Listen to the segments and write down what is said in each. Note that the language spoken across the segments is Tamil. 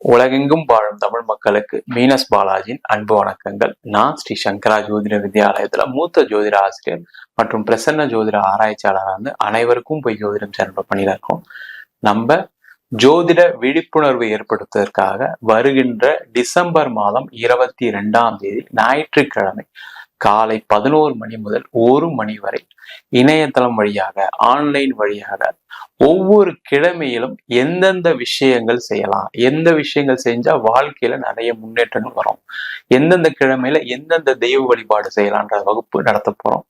உலகெங்கும் வாழும் தமிழ் மக்களுக்கு மீனஸ் பாலாஜியின் அன்பு வணக்கங்கள். நான் ஸ்ரீ சங்கரா ஜோதிட வித்யாலயத்துல மூத்த ஜோதிட ஆசிரியர் மற்றும் பிரசன்ன ஜோதிட ஆராய்ச்சியாளராக அனைவருக்கும் போய் ஜோதிடம் சேனல் பண்ணியிருக்கோம். நம்ம ஜோதிட விழிப்புணர்வு ஏற்படுத்துவதற்காக வருகின்ற டிசம்பர் மாதம் 22ஆம் தேதி ஞாயிற்றுக்கிழமை காலை 11 மணி முதல் 1 மணி வரை இணையதளம் வழியாக ஆன்லைன் வழியாக ஒவ்வொரு கிழமையிலும் எந்தெந்த விஷயங்கள் செய்யலாம், எந்த விஷயங்கள் செஞ்சா வாழ்க்கையில நிறைய முன்னேற்றங்கள் வரும், எந்தெந்த கிழமையில எந்தெந்த தெய்வ வழிபாடு செய்யலான்ற வகுப்பு நடத்த போறோம்.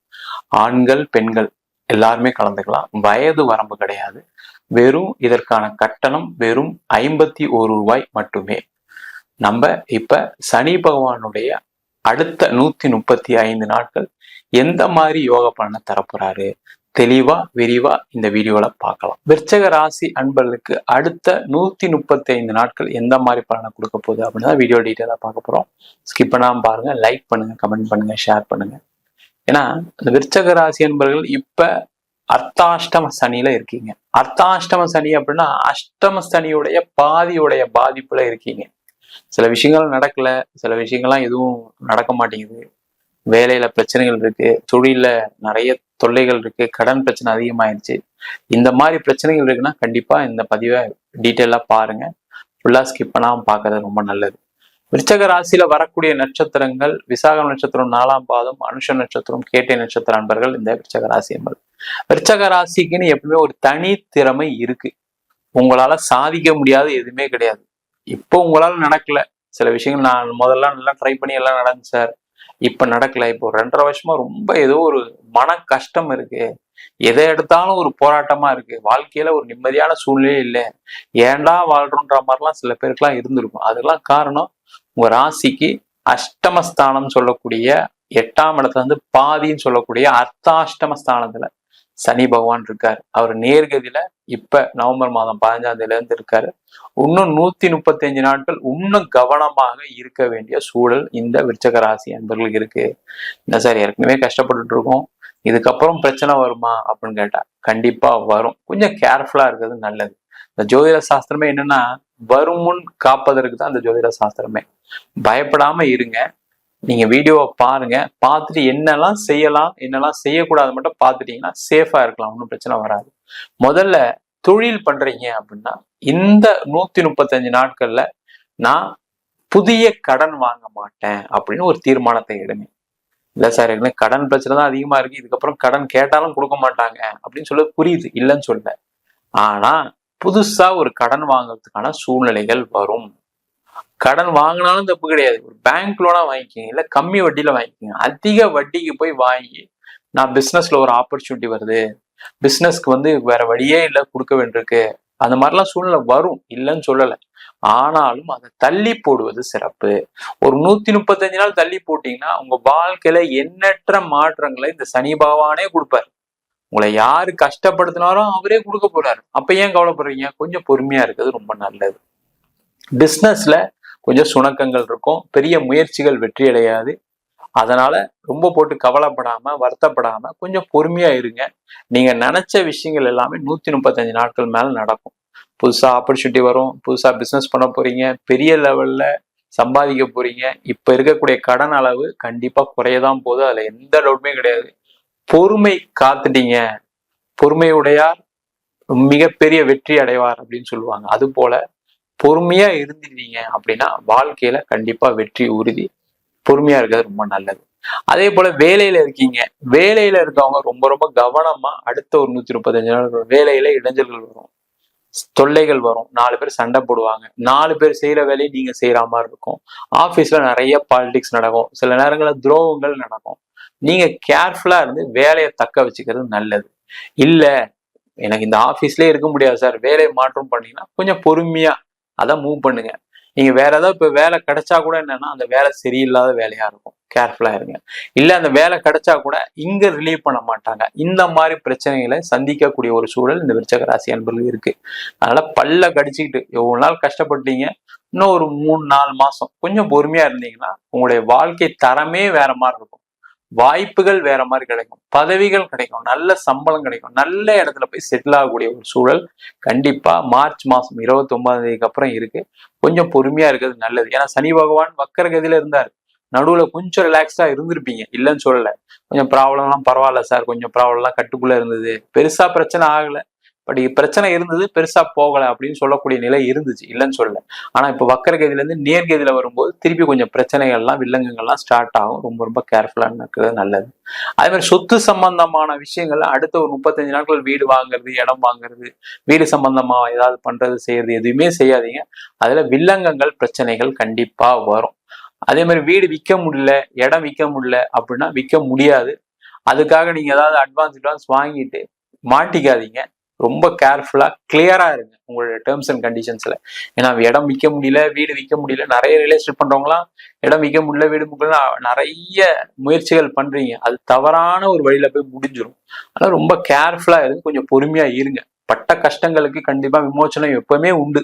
ஆண்கள் பெண்கள் எல்லாருமே கலந்துக்கலாம். வயது வரம்பு கிடையாது. வெறும் இதற்கான கட்டணம் வெறும் 51 ரூபாய் மட்டுமே. நம்ம இப்ப சனி பகவானுடைய அடுத்த 135 நாட்கள் எந்த மாதிரி யோக பலனை தரப்போறாரு தெளிவா விரிவா இந்த வீடியோல பார்க்கலாம். விருச்சக ராசி அன்பர்களுக்கு அடுத்த 135 நாட்கள் எந்த மாதிரி பலனை கொடுக்க போகுது அப்படின்னு தான் வீடியோ டீட்டெயிலா பார்க்க போறோம். ஸ்கிப் பண்ணாம பாருங்க, லைக் பண்ணுங்க, கமெண்ட் பண்ணுங்க, ஷேர் பண்ணுங்க. ஏன்னா இந்த விருச்சக ராசி அன்பர்கள் இப்ப அர்த்தாஷ்டம சனியில இருக்கீங்க. அர்த்தாஷ்டம சனி அப்படின்னா அஷ்டம சனியுடைய பாதியுடைய பாதிப்புல இருக்கீங்க. சில விஷயங்கள் நடக்கல, சில விஷயங்கள்லாம் எதுவும் நடக்க மாட்டேங்குது. வேலையில பிரச்சனைகள் இருக்கு, தொழில நிறைய தொல்லைகள் இருக்கு, கடன் பிரச்சனை அதிகமாயிருச்சு. இந்த மாதிரி பிரச்சனைகள் இருக்குன்னா கண்டிப்பா இந்த பதிவை டீட்டெயிலா பாருங்க. ஃபுல்லா ஸ்கிப் பண்ணாம பாக்குறது ரொம்ப நல்லது. விருச்சக ராசியில வரக்கூடிய நட்சத்திரங்கள் விசாகம் நட்சத்திரம் 4ஆம் பாதம், அனுஷ நட்சத்திரம், கேட்டை நட்சத்திர அன்பர்கள் இந்த விருச்சக ராசி என்பது. விருச்சக ராசிக்குன்னு எப்பவுமே ஒரு தனி திறமை இருக்கு. உங்களால சாதிக்க முடியாது எதுவுமே கிடையாது. இப்போ உங்களால நடக்கல சில விஷயங்கள், நான் முதல்ல நல்லா ட்ரை பண்ணி எல்லாம் நடந்துச்சு சார், இப்ப நடக்கல. இப்போ 2.5 வருஷமா ரொம்ப ஏதோ ஒரு மன கஷ்டம் இருக்கு, எதை எடுத்தாலும் ஒரு போராட்டமா இருக்கு, வாழ்க்கையில ஒரு நிம்மதியான சூழ்நிலையே இல்லை, ஏன்டா வாழ்றோன்ற மாதிரிலாம் சில பேருக்குலாம் இருந்திருக்கும். அதெல்லாம் காரணம் உங்க ராசிக்கு அஷ்டமஸ்தானம் சொல்லக்கூடிய 8ஆம் இடத்துல இருந்து பாதின்னு சொல்லக்கூடிய அர்த்தாஷ்டம ஸ்தானத்துல சனி பகவான் இருக்காரு. அவர் நேர்கதியில இப்ப நவம்பர் மாதம் 15ஆம் தேதியில இருந்து இருக்காரு. இன்னும் 135 நாட்கள் இன்னும் கவனமாக இருக்க வேண்டிய சூழல் இந்த விருச்சக ராசி அன்பர்களுக்கு இருக்கு. என்ன சார் ஏற்கனவே கஷ்டப்பட்டுட்டு இருக்கோம், இதுக்கப்புறம் பிரச்சனை வருமா அப்படின்னு கேட்டா கண்டிப்பா வரும். கொஞ்சம் கேர்ஃபுல்லா இருக்கிறது நல்லது. இந்த ஜோதிட சாஸ்திரமே என்னன்னா வரும் முன் காப்பதற்கு தான் இந்த ஜோதிட சாஸ்திரமே. பயப்படாம இருங்க. நீங்க வீடியோவை பாருங்க, பார்த்துட்டு என்னெல்லாம் செய்யலாம் என்னெல்லாம் செய்யக்கூடாது மட்டும் பார்த்துட்டீங்கன்னா சேஃபா இருக்கலாம், ஒன்றும் பிரச்சனை வராது. முதல்ல தொழில் பண்றீங்க அப்படின்னா இந்த 135 நாட்கள்ல நான் புதிய கடன் வாங்க மாட்டேன் அப்படின்னு ஒரு தீர்மானத்தை எடுங்க. இல்ல சார் எனக்கு கடன் பிரச்சனை தான் அதிகமா இருக்கு, இதுக்கப்புறம் கடன் கேட்டாலும் கொடுக்க மாட்டாங்க அப்படின்னு சொல்ல புரியுது, இல்லைன்னு சொல்ல. ஆனா புதுசா ஒரு கடன் வாங்குறதுக்கான சூழ்நிலைகள் வரும். கடன் வாங்கினாலும் தப்பு கிடையாது, ஒரு பேங்க் லோனா வாங்கிக்கோங்க, இல்ல கம்மி வட்டியில வாங்கிக்கோங்க. அதிக வட்டிக்கு போய் வாங்கி நான் பிசினஸ்ல ஒரு ஆப்பர்ச்சுனிட்டி வருது, பிசினஸ்க்கு வேற வழியே இல்லை கொடுக்க வேண்டியிருக்கு, அந்த மாதிரிலாம் சூழ்நிலை வரும், இல்லைன்னு சொல்லலை. ஆனாலும் அதை தள்ளி போடுவது சிறப்பு. ஒரு 135 நாள் தள்ளி போட்டீங்கன்னா உங்க வாழ்க்கையில எண்ணற்ற மாற்றங்களை இந்த சனி பகவானே கொடுப்பாரு. உங்களை யாரு கஷ்டப்படுத்தினாலும் அவரே கொடுக்க போறாரு. அப்ப ஏன் கவலைப்படுறீங்க? கொஞ்சம் பொறுமையா இருக்கிறது ரொம்ப நல்லது. பிசினஸ்ல கொஞ்சம் சுணக்கங்கள் இருக்கும், பெரிய முயற்சிகள் வெற்றி அடையாது. அதனால ரொம்ப போட்டு கவலைப்படாம வருத்தப்படாம கொஞ்சம் பொறுமையா இருங்க. நீங்க நினைச்ச விஷயங்கள் எல்லாமே 135 நாட்கள் மேல நடக்கும். புதுசா ஆப்பர்ச்சுனிட்டி வரும், புதுசா பிசினஸ் பண்ண போறீங்க, பெரிய லெவல்ல சம்பாதிக்க போறீங்க. இப்ப இருக்கக்கூடிய கடன் அளவு கண்டிப்பா குறையதான் போகுது, அதுல எந்த டவுட்டுமே கிடையாது. பொறுமை காத்துட்டீங்க, பொறுமையுடையார் மிகப்பெரிய வெற்றி அடைவார் அப்படின்னு சொல்லுவாங்க. அது போல பொறுமையா இருந்துட்டீங்க அப்படின்னா வாழ்க்கையில கண்டிப்பா வெற்றி உறுதி. பொறுமையா இருக்கிறது ரொம்ப நல்லது. அதே போல வேலையில இருக்கீங்க, வேலையில இருக்கவங்க ரொம்ப ரொம்ப கவனமா அடுத்த ஒரு 135 நாள் வேலையில இடைஞ்சல்கள் வரும், தொல்லைகள் வரும், 4 பேர் சண்டை போடுவாங்க, 4 பேர் செய்யற வேலையை நீங்க செய்யற மாதிரி இருக்கும். ஆபீஸ்ல நிறைய பாலிடிக்ஸ் நடக்கும், சில நேரங்களில் துரோகங்கள் நடக்கும். நீங்க கேர்ஃபுல்லா இருந்து வேலையை தக்க வச்சுக்கிறது நல்லது. இல்ல எனக்கு இந்த ஆபீஸ்லயே இருக்க முடியாது சார், வேலையை மாற்றம் பண்ணீங்கன்னா கொஞ்சம் பொறுமையா அதை மூவ் பண்ணுங்க. நீங்க வேற ஏதாவது இப்ப வேலை கிடைச்சா கூட என்னன்னா அந்த வேலை சரியில்லாத வேலையா இருக்கும், கேர்ஃபுல்லா இருங்க. இல்ல அந்த வேலை கிடைச்சா கூட இங்க ரிலீவ் பண்ண மாட்டாங்க. இந்த மாதிரி பிரச்சனைகளை சந்திக்கக்கூடிய ஒரு சூழல் இந்த விருச்சக ராசி அன்பர்கள் இருக்கு. அதனால பல்ல கடிச்சுக்கிட்டு எவ்வளவு நாள் கஷ்டப்பட்டீங்க, இன்னும் ஒரு 3-4 மாசம் கொஞ்சம் பொறுமையா இருந்தீங்கன்னா உங்களுடைய வாழ்க்கை தரமே வேற மாதிரி இருக்கும். வாய்ப்புகள் வேற மாதிரி கிடைக்கும், பதவிகள் கிடைக்கும், நல்ல சம்பளம் கிடைக்கும், நல்ல இடத்துல போய் செட்டில் ஆகக்கூடிய ஒரு சூழல் கண்டிப்பா மார்ச் மாசம் 29 அப்புறம் இருக்கு. கொஞ்சம் பொறுமையா இருக்கிறது நல்லது. ஏன்னா சனி பகவான் வக்கர கதியில இருந்தாரு. நடுவுல கொஞ்சம் ரிலாக்ஸ்டா இருந்திருப்பீங்க, இல்லைன்னு சொல்லல. கொஞ்சம் ப்ராப்ளம் எல்லாம் பரவாயில்ல சார், கொஞ்சம் ப்ராப்ளம் எல்லாம் கட்டுக்குள்ள இருந்தது, பெருசா பிரச்சனை ஆகல, பட் பிரச்சனை இருந்தது, பெருசா போகல அப்படின்னு சொல்லக்கூடிய நிலை இருந்துச்சு, இல்லைன்னு சொல்லல. ஆனா இப்ப வக்கரகதியில இருந்து நேர்கதியில வரும்போது திருப்பி கொஞ்சம் பிரச்சனைகள்லாம் வில்லங்கங்கள்லாம் ஸ்டார்ட் ஆகும். ரொம்ப ரொம்ப கேர்ஃபுல்லா இருக்கிறது நல்லது. அதே மாதிரி சொத்து சம்பந்தமான விஷயங்கள்ல அடுத்த ஒரு 35 நாட்கள் வீடு வாங்குறது, இடம் வாங்குறது, வீடு சம்பந்தமா ஏதாவது பண்றது செய்யறது எதுவுமே செய்யாதீங்க. அதுல வில்லங்கங்கள் பிரச்சனைகள் கண்டிப்பா வரும். அதே மாதிரி வீடு விற்க முடியல, இடம் விற்க முடியல அப்படின்னா விற்க முடியாது. அதுக்காக நீங்க ஏதாவது அட்வான்ஸ் வாங்கிட்டு மாட்டிக்காதீங்க. ரொம்ப கேர்ஃபுல்லா கிளியரா இருங்க உங்களுடைய டேர்ம்ஸ் அண்ட் கண்டிஷன்ஸ்ல. ஏன்னா இடம் விற்க முடியல, வீடு விற்க முடியல, நிறைய ரியல் பண்றவங்களாம் இடம் விற்க முடியல, வீடு முடியல, நிறைய முயற்சிகள் பண்றீங்க. அது தவறான ஒரு வழியில போய் முடிஞ்சிடும். அதனால ரொம்ப கேர்ஃபுல்லா இருங்க, கொஞ்சம் பொறுமையா இருங்க. பட்ட கஷ்டங்களுக்கு கண்டிப்பா விமோச்சனம் எப்பவுமே உண்டு,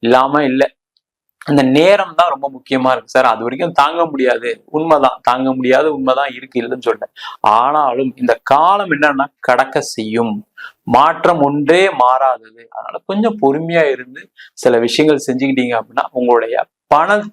இல்லாம இல்லை. அந்த நேரம் தான் ரொம்ப முக்கியமா இருக்கு சார். அது வரைக்கும் தாங்க முடியாது, உண்மைதான், தாங்க முடியாத உண்மைதான் இருக்கு, இல்லைன்னு சொல்றேன். ஆனாலும் இந்த காலம் என்னன்னா கடக்க செய்யும், மாற்றம் ஒன்றே மாறாதது. அதனால கொஞ்சம் பொறுமையா இருந்து சில விஷயங்கள் செஞ்சுக்கிட்டீங்க அப்படின்னா உங்களுடைய பணம்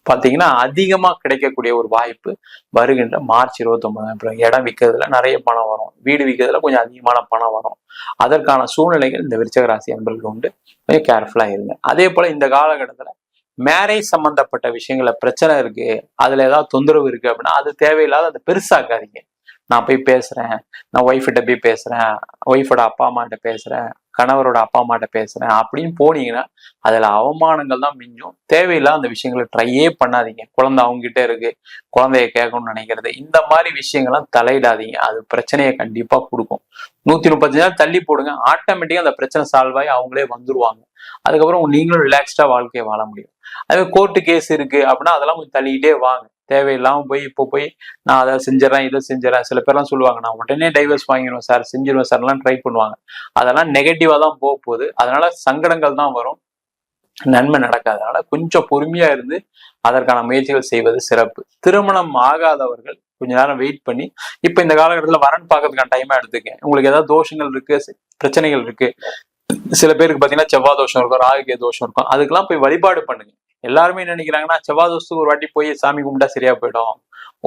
பாத்தீங்கன்னா அதிகமா கிடைக்கக்கூடிய ஒரு வாய்ப்பு வருகின்ற மார்ச் 29 இடம் விற்கிறதுல நிறைய பணம் வரும், வீடு விற்கிறதுல கொஞ்சம் அதிகமான பணம் வரும். அதற்கான சூழ்நிலைகள் இந்த விருச்சிக ராசி அன்பர்கள் உண்டு. கொஞ்சம் கேர்ஃபுல்லா இருங்க. அதே போல இந்த காலகட்டத்துல மேரேஜ் சம்பந்தப்பட்ட விஷயங்கள பிரச்சனை இருக்கு, அதுல ஏதாவது தொந்தரவு இருக்கு அப்படின்னா அது தேவையில்லாத அதை பெருசாக்காதீங்க. நான் போய் பேசுறேன், நான் ஒய்ஃப்கிட்ட போய் பேசுறேன், ஒய்ஃபோட அப்பா அம்மாட்ட பேசுறேன், கணவரோட அப்பா அம்மாட்ட பேசுறேன் அப்படின்னு போனீங்கன்னா அதுல அவமானங்கள் தான் மிஞ்சும். தேவையில்லாத அந்த விஷயங்களை ட்ரையே பண்ணாதீங்க. குழந்தை அவங்க கிட்ட இருக்கு, குழந்தைய கேட்கணும்னு நினைக்கிறது, இந்த மாதிரி விஷயங்கள்லாம் தலையிடாதீங்க. அது பிரச்சனையை கண்டிப்பா கொடுக்கும். 135 நாள் தள்ளி போடுங்க, ஆட்டோமேட்டிக்கா அந்த பிரச்சனை சால்வ் ஆகி அவங்களே வந்துருவாங்க. அதுக்கப்புறம் நீங்களும் ரிலாக்ஸ்டா வாழ்க்கையை வாழ முடியும். அதே கோர்ட்டு கேஸ் இருக்கு அப்படின்னா அதெல்லாம் கொஞ்சம் தள்ளிக்கிட்டே வாங்க. தேவையில்லாம போய் இப்போ போய் நான் அதை செஞ்சிடறேன், இதை செஞ்சிடறேன். சில பேர்லாம் சொல்லுவாங்க நான் உடனே டைவர்ஸ் வாங்கிடுவேன் சார், செஞ்சிருவேன் சார்லாம் ட்ரை பண்ணுவாங்க. அதெல்லாம் நெகட்டிவா தான் போக போகுது. அதனால சங்கடங்கள் தான் வரும், நன்மை நடக்காது. அதனால கொஞ்சம் பொறுமையா இருந்து அதற்கான முயற்சிகள் செய்வது சிறப்பு. திருமணம் ஆகாதவர்கள் கொஞ்ச நேரம் வெயிட் பண்ணி, இப்ப இந்த காலகட்டத்துல வரன் பார்க்கறதுக்கான டைமா எடுத்துக்க. உங்களுக்கு ஏதாவது தோஷங்கள் இருக்கு, பிரச்சனைகள் இருக்கு, சில பேருக்கு பாத்தீங்கன்னா செவ்வாய் தோஷம் இருக்கும், ராகுகே தோஷம் இருக்கும், அதுக்கெல்லாம் போய் வழிபாடு பண்ணுங்க. எல்லாருமே என்ன நினைக்கிறாங்கன்னா செவ்வாய் தோஷத்துக்கு ஒரு வாட்டி போய் சாமி கும்பிட்டா சரியா போயிடும்,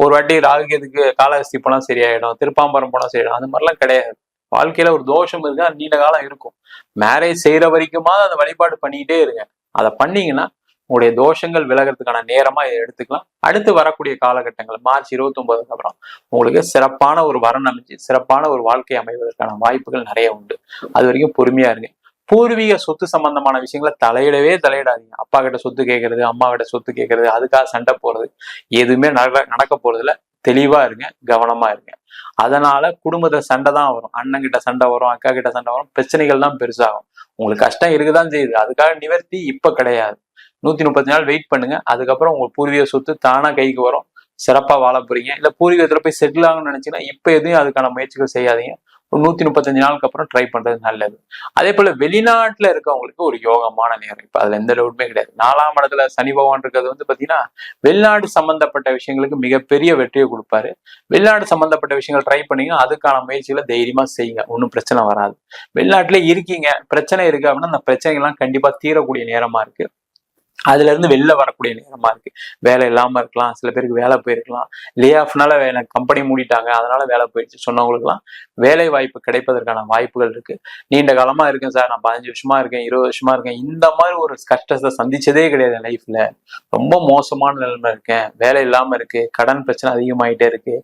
ஒரு வாட்டி ராகுகேதுக்கு காலஹஸ்தி போனா சரியாயிடும், திருப்பாம்பரம் போனா சரியாயிடும். அந்த மாதிரிலாம் கிடையாது. வாழ்க்கையில ஒரு தோஷம் இருக்கு, அது நீண்ட காலம் இருக்கும். மேரேஜ் செய்யற வரைக்குமா அதை வழிபாடு பண்ணிக்கிட்டே இருங்க. அதை பண்ணீங்கன்னா உங்களுடைய தோஷங்கள் விலகிறதுக்கான நேரமா இதை எடுத்துக்கலாம். அடுத்து வரக்கூடிய காலகட்டங்கள் மார்ச் 29 அப்புறம் உங்களுக்கு சிறப்பான ஒரு வரன் அமைச்சு சிறப்பான ஒரு வாழ்க்கை அமைவதற்கான வாய்ப்புகள் நிறைய உண்டு. அது வரைக்கும் பொறுமையா இருங்க. பூர்வீக சொத்து சம்பந்தமான விஷயங்களை தலையிடாதீங்க. அப்பா கிட்ட சொத்து கேட்கறது, அம்மா கிட்ட சொத்து கேட்கறது, அதுக்காக சண்டை போறது எதுவுமே நடக்க போறதுல தெளிவா இருங்க, கவனமா இருங்க. அதனால குடும்பத்துல சண்டை தான் வரும், அண்ணன் கிட்ட சண்டை வரும், அக்கா கிட்ட சண்டை வரும், பிரச்சனைகள் தான் பெருசாகும். உங்களுக்கு கஷ்டம் இருக்குதான் செய்யுது, அதுக்காக நிவர்த்தி இப்ப கிடையாது. 135 நாள் வெயிட் பண்ணுங்க. அதுக்கப்புறம் உங்க பூர்வீக சொத்து தானா கைக்கு வரும், சிறப்பா வாழ போறீங்க. இல்ல பூர்வீகத்துல போய் செட்டில் ஆகணும்னு நினைச்சீங்கன்னா இப்ப எதையும் அதுக்கான முயற்சிகள் செய்யாதீங்க. ஒரு 135 நாளுக்கு அப்புறம் ட்ரை பண்றது நல்லது. அதே போல வெளிநாட்டுல இருக்கவங்களுக்கு ஒரு யோகமான நேரம். இப்ப அதுல எந்த டவுட்டுமே கிடையாது. 4ஆம் இடத்துல சனி பகவான் இருக்கிறது பாத்தீங்கன்னா வெளிநாடு சம்பந்தப்பட்ட விஷயங்களுக்கு மிகப்பெரிய வெற்றியை கொடுப்பாரு. வெளிநாடு சம்பந்தப்பட்ட விஷயங்கள் ட்ரை பண்ணீங்க, அதுக்கான முயற்சிகளை தைரியமா செய்யுங்க, ஒன்றும் பிரச்சனை வராது. வெளிநாட்டுல இருக்கீங்க, பிரச்சனை இருக்கு அப்படின்னா அந்த பிரச்சனைகள்லாம் கண்டிப்பா தீரக்கூடிய நேரமா இருக்கு. அதுல இருந்து வெளில வரக்கூடிய நேரமா இருக்கு. வேலை இல்லாம இருக்கலாம், சில பேருக்கு வேலை போயிருக்கலாம், லே ஆஃப்னால கம்பெனி மூடிட்டாங்க அதனால வேலை போயிடுச்சு சொன்னவங்களுக்கு எல்லாம் வேலை வாய்ப்பு கிடைப்பதற்கான வாய்ப்புகள் இருக்கு. நீண்ட காலமா இருக்கேன் சார், நான் 15 வருஷமா இருக்கேன், 20 வருஷமா இருக்கேன், இந்த மாதிரி ஒரு கஷ்டத்தை சந்திச்சதே கிடையாது என் லைஃப்ல, ரொம்ப மோசமான நிலைமை இருக்கேன், வேலை இல்லாம இருக்கு, கடன் பிரச்சனை அதிகமாயிட்டே இருக்கு,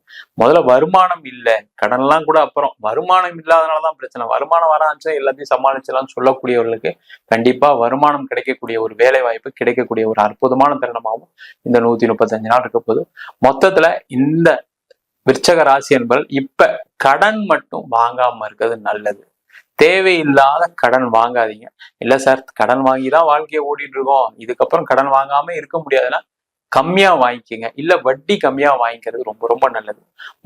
முதல்ல வருமானம் இல்லை, கடன் எல்லாம் கூட அப்புறம், வருமானம் இல்லாதனாலதான் பிரச்சனை, வருமானம் வர ஆரம்பிச்சா எல்லாத்தையும் சமாளிச்சலாம்னு சொல்லக்கூடியவர்களுக்கு கண்டிப்பா வருமானம் கிடைக்கக்கூடிய ஒரு வேலை வாய்ப்பு கிடைக்கக்கூடிய ஒரு அற்புதமான தருணமாகவும் இந்த 135 நாள் இருக்க போது. மொத்தத்துல இந்த விருச்சக ராசி என்பது இப்ப கடன் மட்டும் வாங்காம இருக்கிறது நல்லது. தேவையில்லாத கடன் வாங்காதீங்க. இல்ல சார் கடன் வாங்கிதான் வாழ்க்கையை ஓடிட்டு இருக்கோம், இதுக்கப்புறம் கடன் வாங்காம இருக்க முடியாதுன்னா கம்மியா வாங்கிக்கங்க, இல்ல வட்டி கம்மியா வாங்கிக்கிறது ரொம்ப ரொம்ப நல்லது.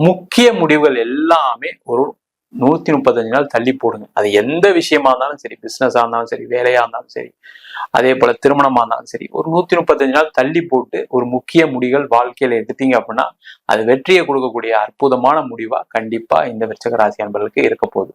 முக்கிய முடிவுகள் எல்லாமே ஒரு 135 நாள் தள்ளி போடுங்க. அது எந்த விஷயமா இருந்தாலும் சரி, பிசினஸா இருந்தாலும் சரி, வேலையா இருந்தாலும் சரி, அதே போல திருமணமா இருந்தாலும் சரி, ஒரு 135 நாள் தள்ளி போட்டு ஒரு முக்கிய முடிவுகள் வாழ்க்கையில எடுத்தீங்க அப்படின்னா அது வெற்றியை கொடுக்கக்கூடிய அற்புதமான முடிவா கண்டிப்பா இந்த விருச்சிக ராசி அன்பர்களுக்கு இருக்க போகுது.